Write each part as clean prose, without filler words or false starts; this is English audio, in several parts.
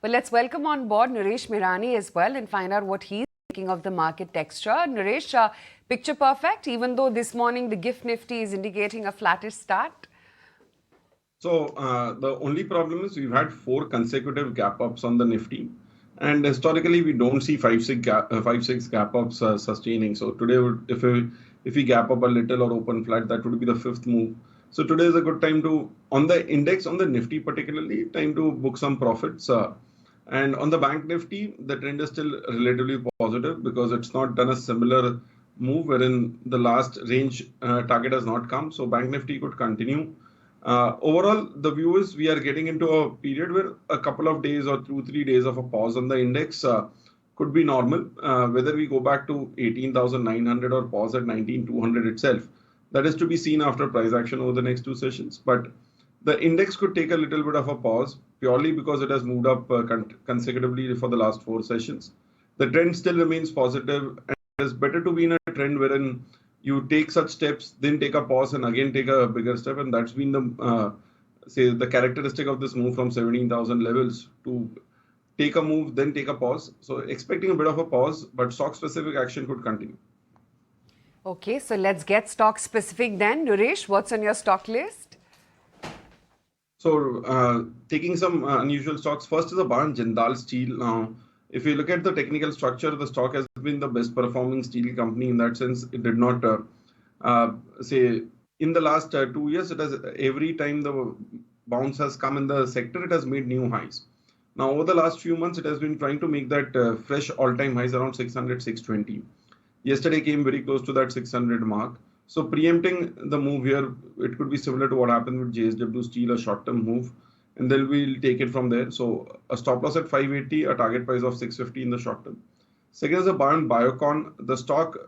But let's welcome on board Nooresh Merani as well and find out what he's thinking of the market texture. Nooresh, picture perfect, even though this morning the GIFT Nifty is indicating a flattish start. So the only problem is we've had 4 consecutive gap ups on the Nifty, and historically we don't see 5-6 gap ups sustaining. So today, if we gap up a little or open flat, that would be the fifth move. So today is a good time to, on the index, on the Nifty particularly, time to book some profits. And on the Bank Nifty, the trend is still relatively positive because it's not done a similar move wherein the last range target has not come. So Bank Nifty could continue. Overall, the view is we are getting into a period where a couple of days or 2-3 days of a pause on the index could be normal. Whether we go back to 18,900 or pause at 19,200 itself, that is to be seen after price action over the next 2 sessions. But the index could take a little bit of a pause purely because it has moved up consecutively for the last 4 sessions. The trend still remains positive, and it is better to be in a trend wherein you take such steps, then take a pause and again take a bigger step. And that's been the characteristic of this move from 17,000 levels to take a move, then take a pause. So expecting a bit of a pause, but stock specific action could continue. Okay, so let's get stock specific then. Nooresh, what's on your stock list? So taking some unusual stocks. First is a bar, Jindal Steel. Now, if you look at the technical structure, the stock has been the best performing steel company. In that sense, it did not say in the last 2 years, it has every time the bounce has come in the sector, it has made new highs. Now, over the last few months, it has been trying to make that fresh all-time highs around 600, 620. Yesterday came very close to that 600 mark. So preempting the move here, it could be similar to what happened with JSW Steel, a short-term move, and then we'll take it from there. So a stop loss at 580, a target price of 650 in the short term. Second is a buy on Biocon. The stock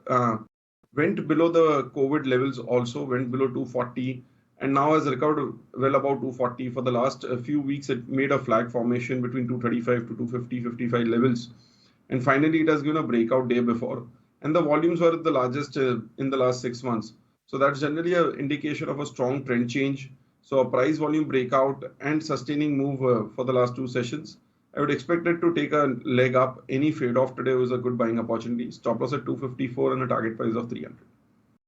went below the COVID levels, also went below 240, and now has recovered well above 240. For the last few weeks, it made a flag formation between 235 to 250, 55 levels. And finally, it has given a breakout day before. And the volumes were the largest in the last 6 months. So that's generally an indication of a strong trend change. So a price volume breakout and sustaining move for the last 2 sessions. I would expect it to take a leg up. Any fade off today was a good buying opportunity. Stop loss at 254 and a target price of 300.